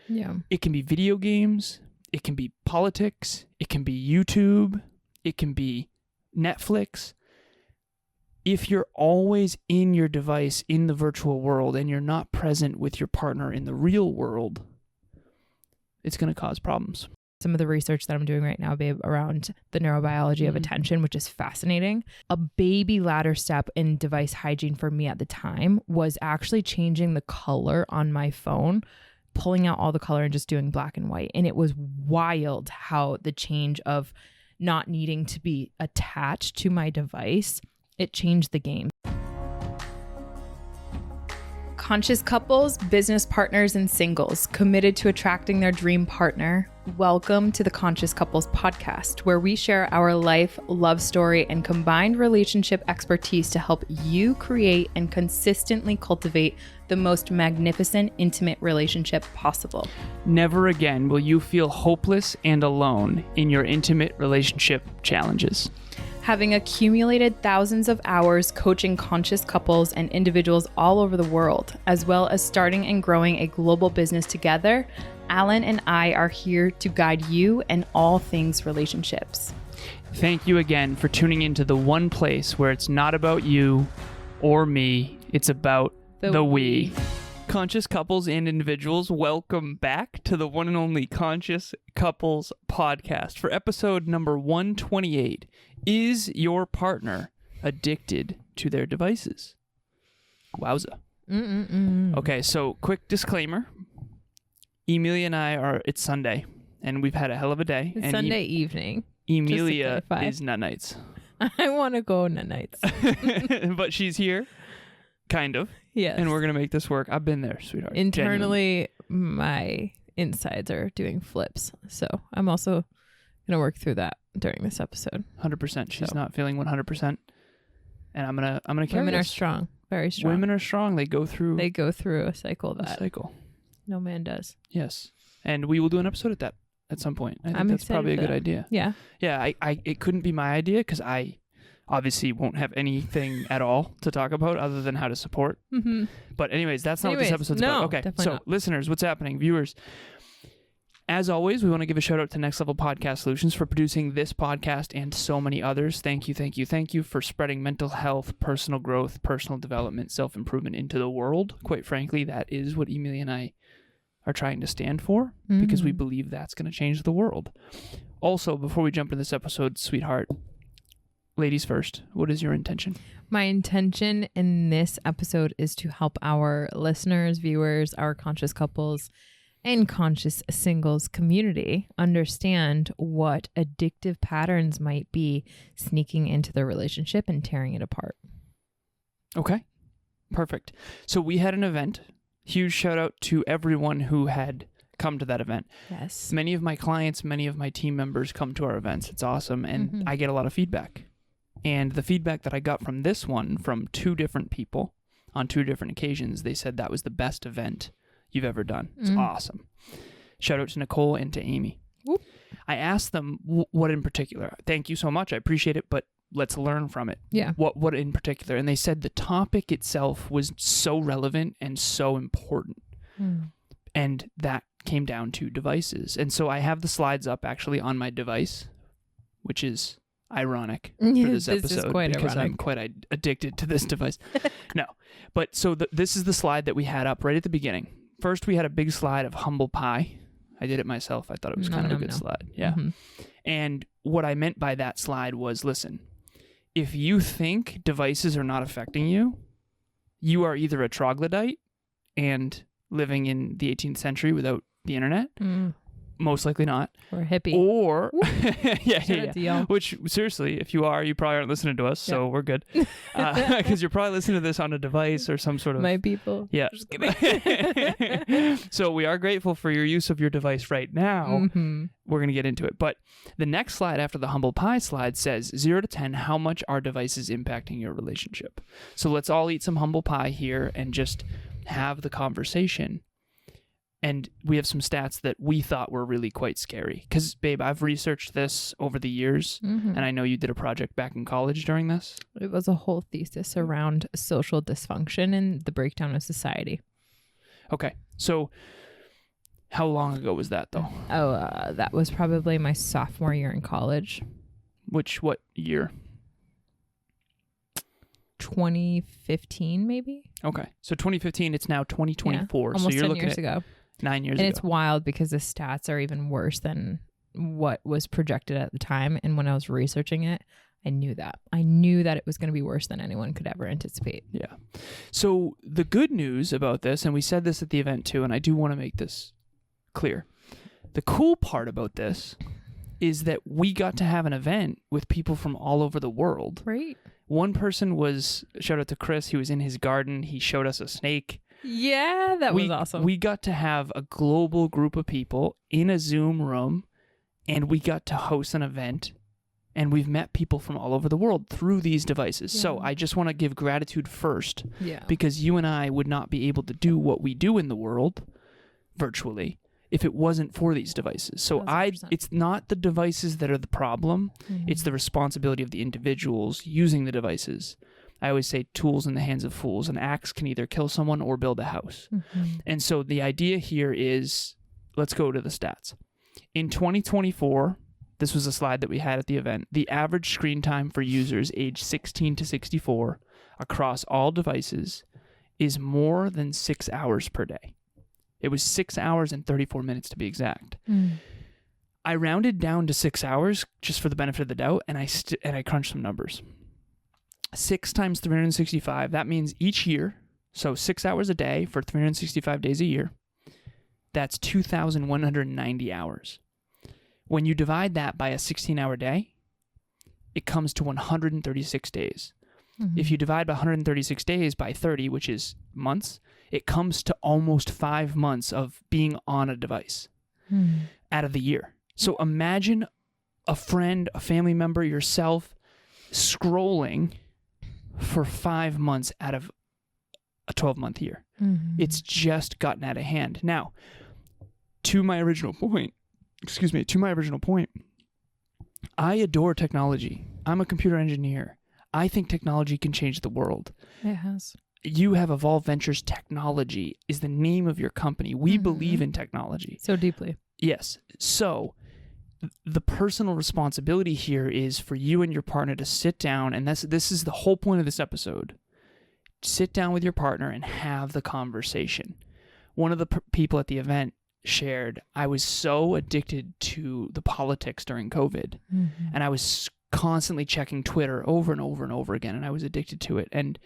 Yeah. It can be video games. It can be politics. It can be YouTube. It can be Netflix. If you're always in your device in the virtual world and you're not present with your partner in the real world, it's going to cause problems. Some of the research that I'm doing right now, babe, around the neurobiology of attention, which is fascinating. A baby ladder step in device hygiene for me at the time was actually changing the color on my phone, pulling out all the color and just doing black and white. And it was wild how the change of not needing to be attached to my device, it changed the game. Conscious couples, business partners, and singles committed to attracting their dream partner. Welcome to the Conscious Couples podcast, where we share our life, love story, and combined relationship expertise to help you create and consistently cultivate the most magnificent, intimate relationship possible. Never again will you feel hopeless and alone in your intimate relationship challenges. Having accumulated thousands of hours coaching conscious couples and individuals all over the world, as well as starting and growing a global business together, Alan and I are here to guide you in all things relationships. Thank you again for tuning into the one place where it's not about you or me, it's about the we. Conscious couples and individuals, welcome back to the one and only Conscious Couples podcast for episode number 128. Is your partner addicted to their devices? Wowza. Okay, so quick disclaimer. Emilia and I it's Sunday, and we've had a hell of a day. It's Sunday evening. Emilia is nut nights. I want to go nut nights. But she's here, kind of. Yes. And we're going to make this work. I've been there, sweetheart. Internally, my insides are doing flips. So I'm also going to work through that during this episode. 100%. She's not feeling 100%. And I'm gonna carry Women this. are strong. Very strong. Women are strong. They go through a cycle a cycle. No man does. Yes. And we will do an episode at some point. I think that's probably a good idea. Yeah. Yeah, it couldn't be my idea because I obviously won't have anything at all to talk about other than how to support. Mm-hmm. But anyways, that's not what this episode's about. Okay, so not. Listeners, what's happening? Viewers, as always, we want to give a shout out to Next Level Podcast Solutions for producing this podcast and so many others. Thank you for spreading mental health, personal growth, personal development, self-improvement into the world. Quite frankly, that is what Emilia and I are trying to stand for because we believe that's going to change the world. Also, before we jump into this episode, sweetheart, ladies first, what is your intention? My intention in this episode is to help our listeners, viewers, our conscious couples, and conscious singles community understand what addictive patterns might be sneaking into their relationship and tearing it apart. Okay, perfect. So we had an event. Huge shout out to everyone who had come to that event. Yes. Many of my clients, many of my team members come to our events. It's awesome. And I get a lot of feedback. And the feedback that I got from this one, from two different people on two different occasions, they said that was the best event you've ever done. It's awesome. Shout out to Nicole and to Amy. Whoop. I asked them what in particular. Thank you so much. I appreciate it, but let's learn from it. Yeah. What in particular? And they said the topic itself was so relevant and so important. And that came down to devices. And so I have the slides up actually on my device, which is ironic for this episode because I'm quite addicted to this device. No, but so this is the slide that we had up right at the beginning. First, we had a big slide of humble pie. I did it myself. I thought it was kind of a good slide. Yeah. And what I meant by that slide was, listen, if you think devices are not affecting you, you are either a troglodyte and living in the 18th century without the internet, most likely not. Or a hippie. Or, yeah. Which, seriously, if you are, you probably aren't listening to us, so we're good. Because you're probably listening to this on a device or some sort of... My people. Yeah. Just kidding. So we are grateful for your use of your device right now. We're going to get into it. But the next slide after the humble pie slide says, 0 to 10, how much are devices impacting your relationship? So let's all eat some humble pie here and just have the conversation. And we have some stats that we thought were really quite scary. Because, babe, I've researched this over the years, and I know you did a project back in college during this. It was a whole thesis around social dysfunction and the breakdown of society. Okay, so How long ago was that, though? That was probably my sophomore year in college. What year? 2015, maybe. Okay. So 2015, it's now 2024. Almost so you're 10 looking years at ago. 9 years and ago. It's wild because the stats are even worse than what was projected at the time. And when I was researching it, I knew that. I knew that it was going to be worse than anyone could ever anticipate. Yeah. So the good news about this, and we said this at the event too, and I do want to make this clear. The cool part about this is that we got to have an event with people from all over the world. Right. One person was, shout out to Chris, he was in his garden. He showed us a snake. Yeah, that was awesome. We got to have a global group of people in a Zoom room, and we got to host an event, and we've met people from all over the world through these devices. Yeah. So I just want to give gratitude first, because you and I would not be able to do what we do in the world virtually if it wasn't for these devices. So 100%. It's not the devices that are the problem. Mm-hmm. It's the responsibility of the individuals using the devices. I always say tools in the hands of fools. An axe can either kill someone or build a house. Mm-hmm. And so the idea here is, let's go to the stats. In 2024, this was a slide that we had at the event, the average screen time for users aged 16 to 64 across all devices is more than 6 hours per day. It was 6 hours and 34 minutes to be exact. I rounded down to 6 hours just for the benefit of the doubt, and I crunched some numbers. 6 times 365, that means each year, so 6 hours a day for 365 days a year, that's 2,190 hours. When you divide that by a 16-hour day, it comes to 136 days. Mm-hmm. If you divide by 136 days by 30, which is months, it comes to almost 5 months of being on a device out of the year. So imagine a friend, a family member, yourself scrolling for 5 months out of a 12-month year. Mm-hmm. It's just gotten out of hand. Now, to my original point, I adore technology. I'm a computer engineer. I think technology can change the world. It has. You have Evolve Ventures. Technology is the name of your company. We believe in technology. So deeply. Yes. So the personal responsibility here is for you and your partner to sit down, and this is the whole point of this episode. Sit down with your partner and have the conversation. One of the people at the event shared, I was so addicted to the politics during COVID, and I was constantly checking Twitter over and over and over again, and I was addicted to it. And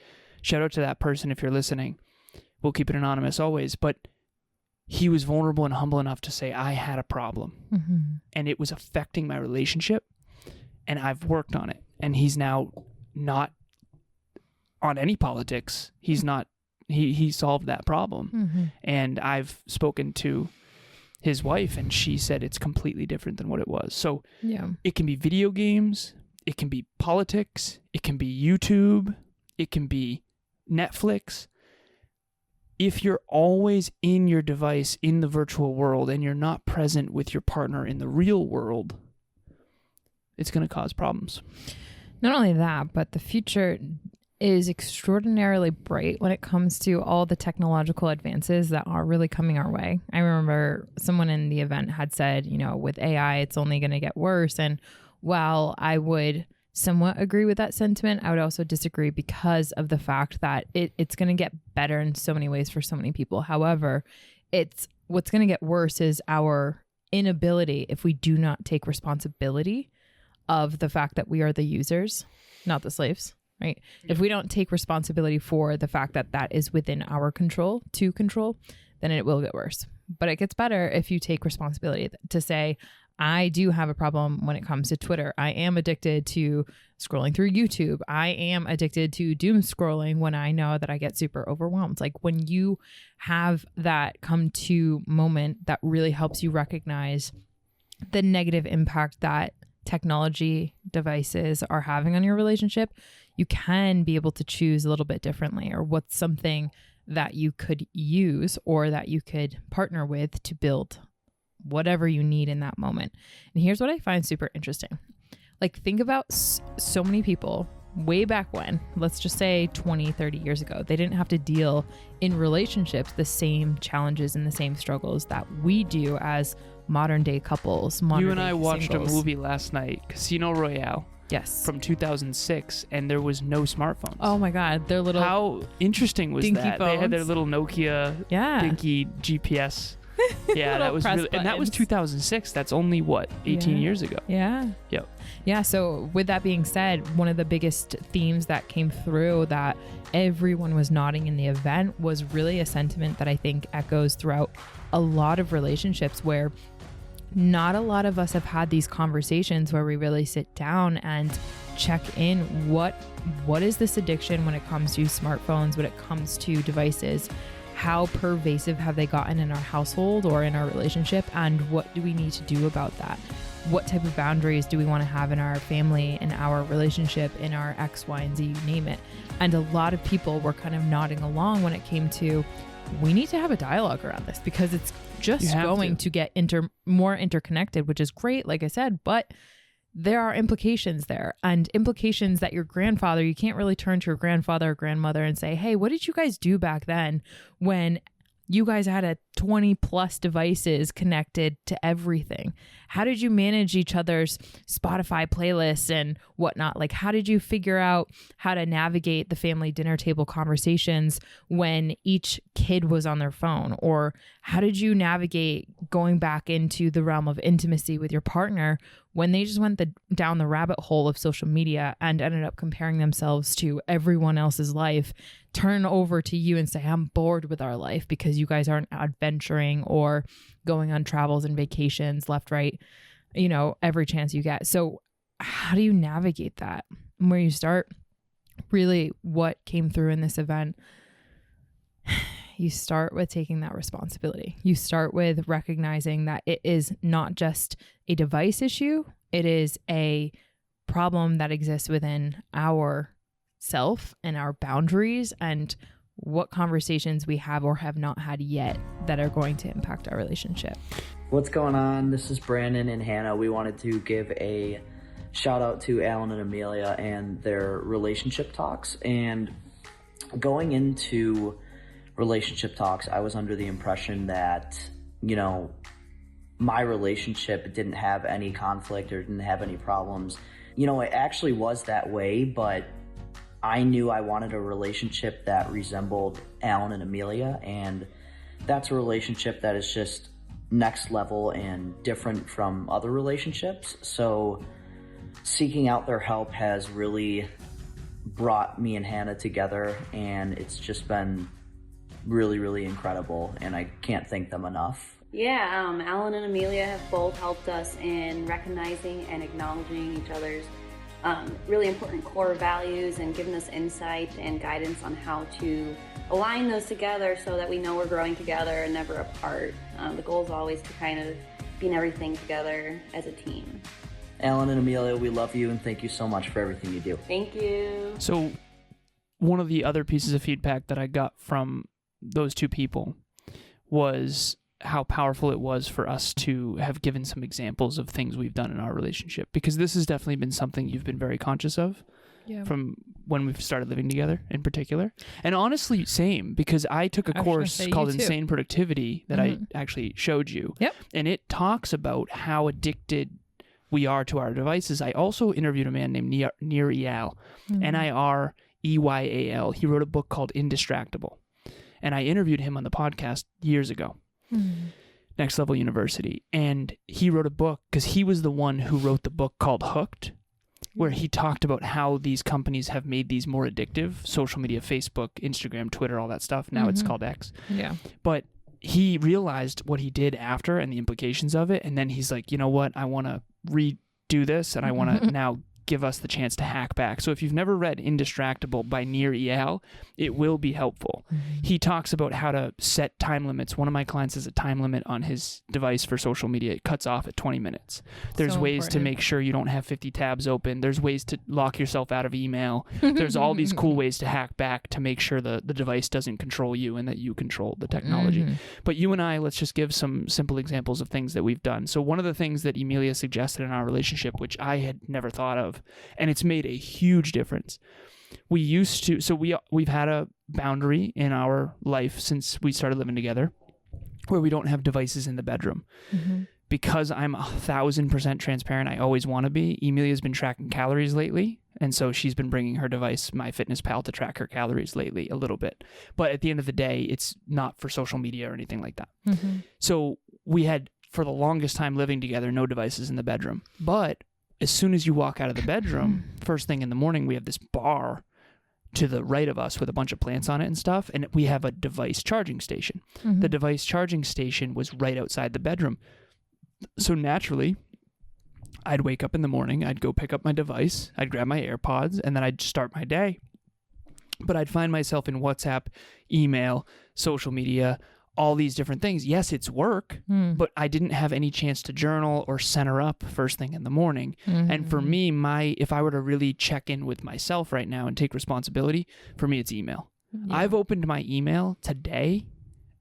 shout out to that person if you're listening. We'll keep it anonymous always, but he was vulnerable and humble enough to say, I had a problem, and it was affecting my relationship, and I've worked on it. And he's now not on any politics. He's not, he solved that problem. And I've spoken to his wife, and she said it's completely different than what it was. So it can be video games, it can be politics, it can be YouTube, it can be Netflix. If you're always in your device in the virtual world and you're not present with your partner in the real world, it's going to cause problems. Not only that, but the future is extraordinarily bright when it comes to all the technological advances that are really coming our way. I remember someone in the event had said, with AI, it's only going to get worse. And while I would somewhat agree with that sentiment, I would also disagree because of the fact that it's going to get better in so many ways for so many people. However, what's going to get worse is our inability, if we do not take responsibility of the fact that we are the users, not the slaves. Right. Yeah. If we don't take responsibility for the fact that that is within our control, then it will get worse. But it gets better if you take responsibility to say, I do have a problem when it comes to Twitter. I am addicted to scrolling through YouTube. I am addicted to doom scrolling when I know that I get super overwhelmed. Like when you have that come to moment that really helps you recognize the negative impact that technology devices are having on your relationship, you can be able to choose a little bit differently, or what's something that you could use or that you could partner with to build whatever you need in that moment. And here's what I find super interesting. Like, think about so many people way back when, let's just say 20, 30 years ago, they didn't have to deal in relationships the same challenges and the same struggles that we do as modern day couples. You and I watched a movie last night, Casino Royale. Yes. From 2006, and there was no smartphones. Oh my God. Their little... How interesting was that? Phones. They had their little Nokia dinky GPS. Yeah, that was really... Buttons. And that was 2006. That's only, what, 18 years ago? Yeah. Yep. Yeah, so with that being said, one of the biggest themes that came through that everyone was nodding in the event was really a sentiment that I think echoes throughout a lot of relationships, where not a lot of us have had these conversations where we really sit down and check in what is this addiction when it comes to smartphones, when it comes to devices, how pervasive have they gotten in our household or in our relationship, and what do we need to do about that? What type of boundaries do we want to have in our family, in our relationship, in our X, Y, and Z, you name it. And a lot of people were kind of nodding along when it came to, we need to have a dialogue around this, because it's just going to get more interconnected, which is great, like I said, but there are implications there, and implications that your grandfather, you can't really turn to your grandfather or grandmother and say, hey, what did you guys do back then when you guys had a 20 plus devices connected to everything? How did you manage each other's Spotify playlists and whatnot? Like, how did you figure out how to navigate the family dinner table conversations when each kid was on their phone? Or how did you navigate going back into the realm of intimacy with your partner when they just went down the rabbit hole of social media and ended up comparing themselves to everyone else's life, turn over to you and say, I'm bored with our life because you guys aren't adventuring or going on travels and vacations left, right, every chance you get. So how do you navigate that? And where you start, really what came through in this event, you start with taking that responsibility. You start with recognizing that it is not just a device issue. It is a problem that exists within our self and our boundaries, and what conversations we have or have not had yet that are going to impact our relationship. What's going on? This is Brandon and Hannah. We wanted to give a shout out to Alan and Emilia and their relationship talks. And going into relationship talks, I was under the impression that, my relationship didn't have any conflict or didn't have any problems. It actually was that way, but I knew I wanted a relationship that resembled Alan and Emilia, and that's a relationship that is just next level and different from other relationships. So seeking out their help has really brought me and Hannah together, and it's just been really, really incredible, and I can't thank them enough. Yeah, Alan and Emilia have both helped us in recognizing and acknowledging each other's really important core values and given us insight and guidance on how to align those together so that we know we're growing together and never apart. The goal is always to kind of be in everything together as a team. Alan and Emilia, we love you and thank you so much for everything you do. Thank you. So one of the other pieces of feedback that I got from those two people was how powerful it was for us to have given some examples of things we've done in our relationship, because this has definitely been something you've been very conscious of from when we've started living together in particular. And honestly, same, because I took a course called Insane Productivity that I actually showed you. Yep. And it talks about how addicted we are to our devices. I also interviewed a man named Nir Eyal, Nireyal. He wrote a book called Indistractable. And I interviewed him on the podcast years ago. Next Level University, and he wrote a book because he was the one who wrote the book called Hooked, where he talked about how these companies have made these more addictive, social media, Facebook, Instagram, Twitter, all that stuff. Now it's called X. Yeah. But he realized what he did after and the implications of it, and then he's like, you know what, I want to redo this, and I want to now give us the chance to hack back. So if you've never read Indistractable by Nir Eyal, it will be helpful. He talks about how to set time limits. One of my clients has a time limit on his device for social media. It cuts off at 20 minutes. There's ways to make sure you don't have 50 tabs open. There's ways to lock yourself out of email. There's all these cool ways to hack back to make sure the device doesn't control you and that you control the technology. But you and I, let's just give some simple examples of things that we've done. So one of the things that Emilia suggested in our relationship, which I had never thought of, have. And it's made a huge difference. We used to, so we've had a boundary in our life since we started living together where we don't have devices in the bedroom. Mm-hmm. Because I'm 1,000% transparent, I always want to be. Emilia's been tracking calories lately, and so she's been bringing her device, MyFitnessPal, to track her calories lately a little bit. But at the end of the day, it's not for social media or anything like that. Mm-hmm. So we had, for the longest time living together, no devices in the bedroom. But as soon as you walk out of the bedroom, first thing in the morning, we have this bar to the right of us with a bunch of plants on it and stuff, and we have a device charging station. Mm-hmm. The device charging station was right outside the bedroom. So naturally, I'd wake up in the morning, I'd go pick up my device, I'd grab my AirPods, and then I'd start my day. But I'd find myself in WhatsApp, email, social media, all these different things. Yes, it's work, but I didn't have any chance to journal or center up first thing in the morning. Mm-hmm. And for me, if I were to really check in with myself right now and take responsibility, for me, it's email. Yeah. I've opened my email today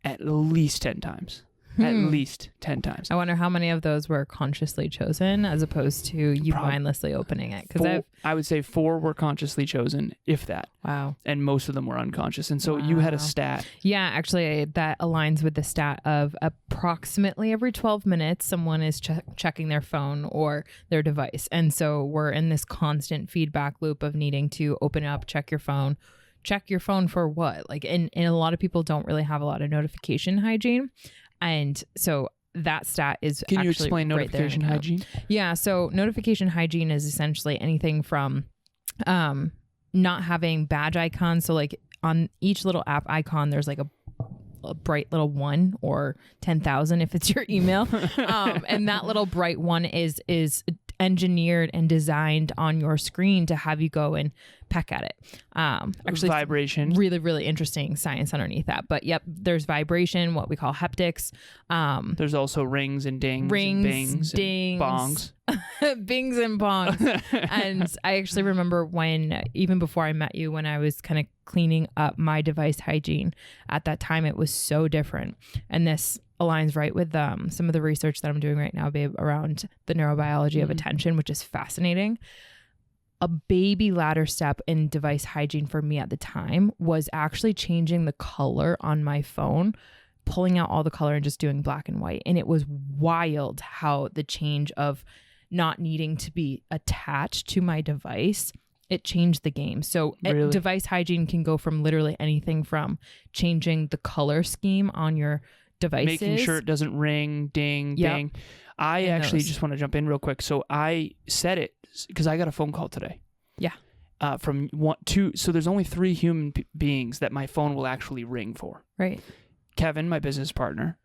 at least 10 times. At least 10 times. I wonder how many of those were consciously chosen as opposed to you mindlessly opening it. Because I would say 4 were consciously chosen, if that. Wow. And most of them were unconscious. And so you had a stat. Yeah, actually, that aligns with the stat of approximately every 12 minutes, someone is checking their phone or their device. And so we're in this constant feedback loop of needing to open up, check your phone. Check your phone for what? Like, and a lot of people don't really have a lot of notification hygiene. And so that stat is Can you actually explain right notification hygiene? Yeah. So notification hygiene is essentially anything from not having badge icons. So like on each little app icon, there's like a bright little 1 or 10,000 if it's your email. And that little bright one is engineered and designed on your screen to have you go and peck at it. Actually, vibration. Really, really interesting science underneath that. But yep, there's vibration, what we call haptics. There's also rings and dings, rings, and bangs, dings, and bongs. Bings and bongs. And I actually remember when, even before I met you, when I was kind of cleaning up my device hygiene at that time, it was so different. And this aligns right with some of the research that I'm doing right now, babe, around the neurobiology of attention, which is fascinating. A baby ladder step in device hygiene for me at the time was actually changing the color on my phone, pulling out all the color and just doing black and white. And it was wild how the change of not needing to be attached to my device, it changed the game. So Really? Device hygiene can go from literally anything from changing the color scheme on your devices. Making sure it doesn't ring, ding, ding. I actually just want to jump in real quick. So I said it because I got a phone call today. Yeah. From 2. So there's only 3 human beings that my phone will actually ring for. Right. Kevin, my business partner,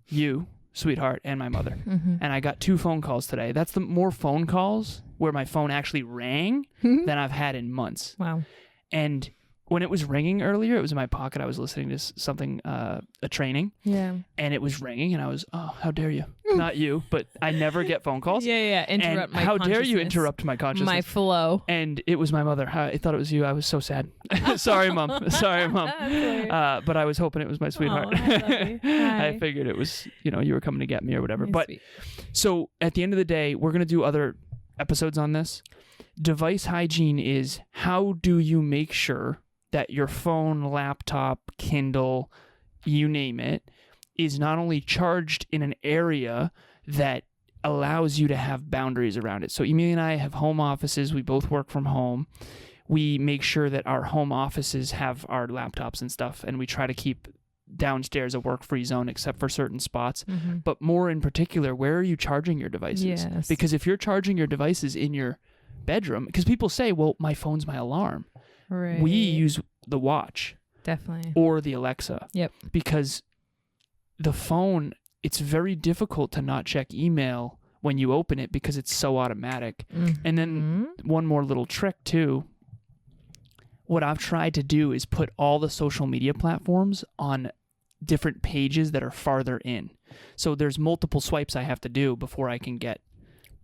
you, sweetheart, and my mother. Mm-hmm. And I got 2 phone calls today. That's the more phone calls where my phone actually rang than I've had in months. Wow. And when it was ringing earlier, it was in my pocket. I was listening to something, a training. Yeah. And it was ringing, and I was, oh, how dare you? Not you, but I never get phone calls. Yeah. Interrupt and my how dare you consciousness. interrupt my consciousness? My flow. And it was my mother. I thought it was you. I was so sad. Sorry, Mom. Sorry, Mom. But I was hoping it was my sweetheart. I figured it was, you were coming to get me or whatever. But sweet. So at the end of the day, we're going to do other episodes on this. Device hygiene is how do you make sure that your phone, laptop, Kindle, you name it, is not only charged in an area that allows you to have boundaries around it. So Emilia and I have home offices. We both work from home. We make sure that our home offices have our laptops and stuff, and we try to keep downstairs a work-free zone except for certain spots. Mm-hmm. But more in particular, where are you charging your devices? Yes. Because if you're charging your devices in your bedroom, because people say, well, my phone's my alarm. Right. We use the watch Definitely. or the Alexa. Yep. Because the phone, it's very difficult to not check email when you open it because it's so automatic. Mm-hmm. And then one more little trick too. What I've tried to do is put all the social media platforms on different pages that are farther in. So there's multiple swipes I have to do before I can get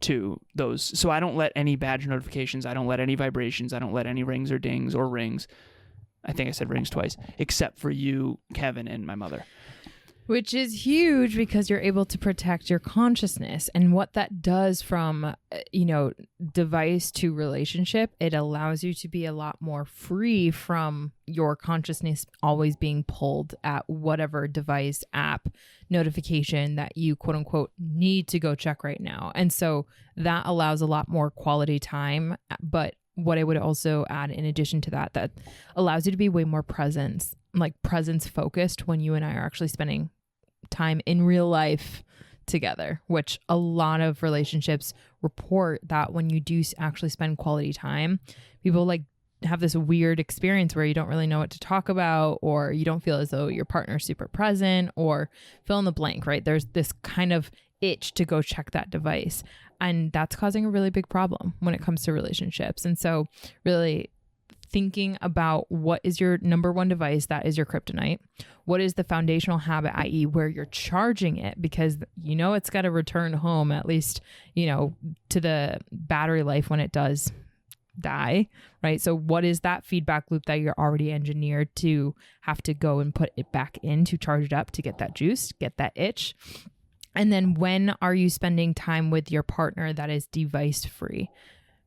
to those. So I don't let any badge notifications, I don't let any vibrations, I don't let any rings or dings or rings. I think I said rings twice, except for you, Kevin, and my mother. Which is huge because you're able to protect your consciousness. And what that does from, device to relationship, it allows you to be a lot more free from your consciousness always being pulled at whatever device, app, notification that you quote unquote need to go check right now. And so that allows a lot more quality time. But what I would also add in addition to that, that allows you to be way more presence focused when you and I are actually spending time in real life together, which a lot of relationships report that when you do actually spend quality time, people have this weird experience where you don't really know what to talk about, or you don't feel as though your partner's super present, or fill in the blank, right? There's this kind of itch to go check that device. And that's causing a really big problem when it comes to relationships. And so really thinking about what is your number one device that is your kryptonite, what is the foundational habit, i.e. where you're charging it, because it's got to return home at least, to the battery life when it does die, right? So what is that feedback loop that you're already engineered to have to go and put it back in to charge it up, to get that juice, get that itch? And then when are you spending time with your partner that is device free?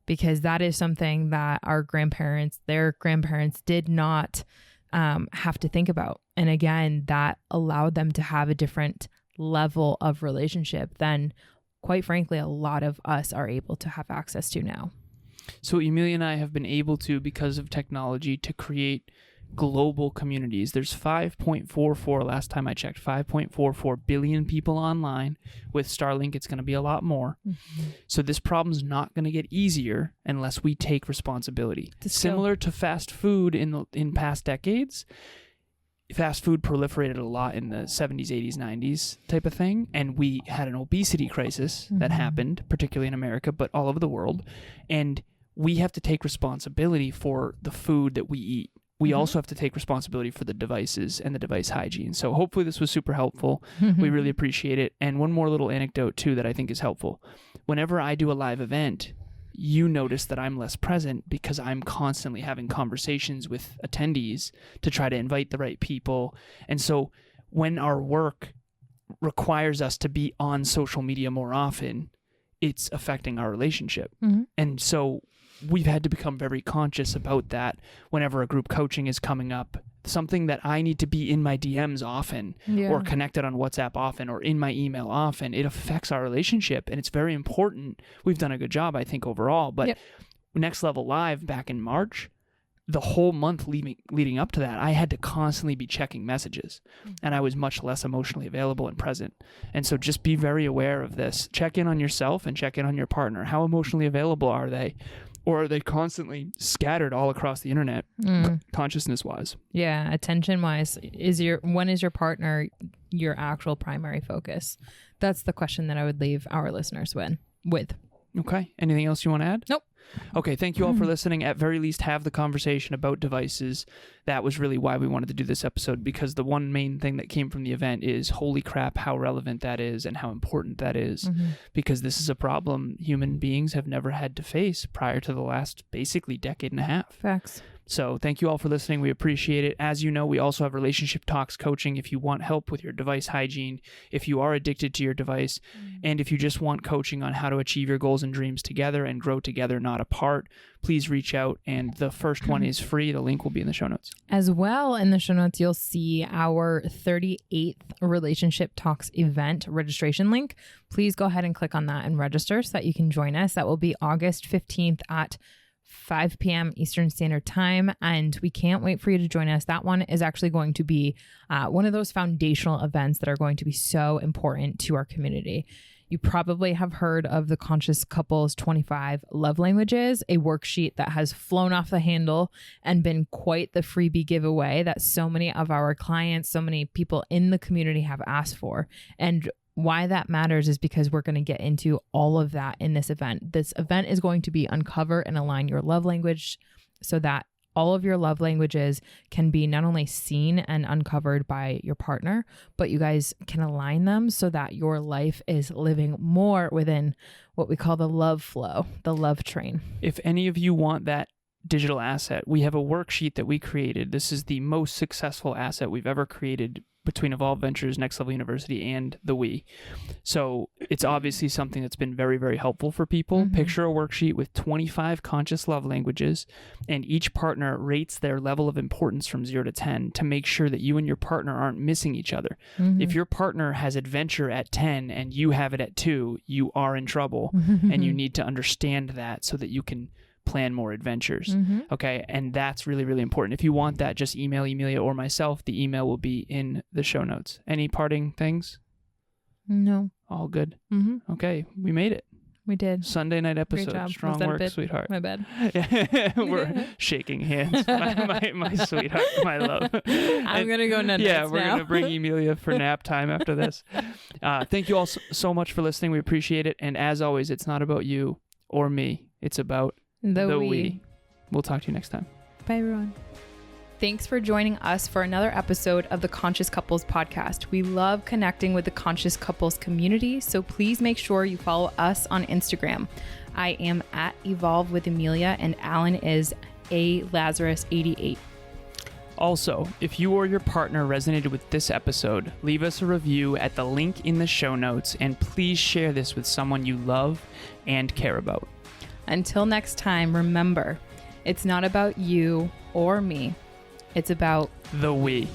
Because that is something that their grandparents did not have to think about. And again, that allowed them to have a different level of relationship than, quite frankly, a lot of us are able to have access to now. So Emilia and I have been able to, because of technology, to create global communities. There's 5.44, last time I checked, 5.44 billion people online. With Starlink, it's going to be a lot more. Mm-hmm. So this problem's not going to get easier unless we take responsibility. Similar to fast food in past decades, fast food proliferated a lot in the 70s, 80s, 90s type of thing. And we had an obesity crisis that happened, particularly in America, but all over the world. And we have to take responsibility for the food that we eat. We also have to take responsibility for the devices and the device hygiene. So hopefully this was super helpful. We really appreciate it. And one more little anecdote too that I think is helpful. Whenever I do a live event, you notice that I'm less present because I'm constantly having conversations with attendees to try to invite the right people. And so when our work requires us to be on social media more often, it's affecting our relationship. Mm-hmm. And so we've had to become very conscious about that whenever a group coaching is coming up. Something that I need to be in my DMs often, or connected on WhatsApp often, or in my email often. It affects our relationship, and it's very important. We've done a good job, I think, overall. But Next Level Live back in March, the whole month leading up to that, I had to constantly be checking messages, and I was much less emotionally available and present. And so just be very aware of this. Check in on yourself and check in on your partner. How emotionally available are they? Or are they constantly scattered all across the internet, consciousness-wise? Yeah, attention-wise, when is your partner your actual primary focus? That's the question that I would leave our listeners with. Okay. Anything else you want to add? Nope. Okay, thank you all for listening. At very least, have the conversation about devices. That was really why we wanted to do this episode, because the one main thing that came from the event is, holy crap, how relevant that is and how important that is. Because this is a problem human beings have never had to face prior to the last, basically, decade and a half. Facts. So thank you all for listening. We appreciate it. As you know, we also have Relationship Talks coaching if you want help with your device hygiene, if you are addicted to your device, and if you just want coaching on how to achieve your goals and dreams together and grow together, not apart. Please reach out. And the first one is free. The link will be in the show notes. As well, in the show notes, you'll see our 38th Relationship Talks event registration link. Please go ahead and click on that and register so that you can join us. That will be August 15th at 5 p.m. Eastern Standard Time, and we can't wait for you to join us. That one is actually going to be one of those foundational events that are going to be so important to our community. You probably have heard of the Conscious Couples 25 Love Languages, a worksheet that has flown off the handle and been quite the freebie giveaway that so many of our clients, so many people in the community have asked for. And why that matters is because we're going to get into all of that in this event. This event is going to be uncover and align your love language so that all of your love languages can be not only seen and uncovered by your partner, but you guys can align them so that your life is living more within what we call the love flow, the love train. If any of you want that digital asset, we have a worksheet that we created. This is the most successful asset we've ever created between Evolve Ventures, Next Level University, and the We. So it's obviously something that's been very, very helpful for people. Mm-hmm. Picture a worksheet with 25 conscious love languages, and each partner rates their level of importance from 0 to 10 to make sure that you and your partner aren't missing each other. Mm-hmm. If your partner has adventure at 10 and you have it at 2, you are in trouble, and you need to understand that so that you can plan more adventures. Mm-hmm. Okay. And that's really, really important. If you want that, just email Emilia or myself. The email will be in the show notes. Any parting things? No. All good. Mm-hmm. Okay. We made it. We did. Sunday night episode. Great job. Strong Was that a work, bit? sweetheart. My bad. We're shaking hands. My sweetheart, my love. I'm going to go nut Yeah, nuts we're now. going to bring Emilia for nap time after this. Thank you all so much for listening. We appreciate it. And as always, it's not about you or me. It's about The we. we. We'll talk to you next time. Bye, everyone. Thanks for joining us for another episode of the Conscious Couples podcast. We love connecting with the Conscious Couples community, so please make sure you follow us on Instagram. I am at Evolve with Emilia, and Alan is a Lazaros88. Also, if you or your partner resonated with this episode, leave us a review at the link in the show notes, and please share this with someone you love and care about. Until next time, remember, it's not about you or me. It's about The we.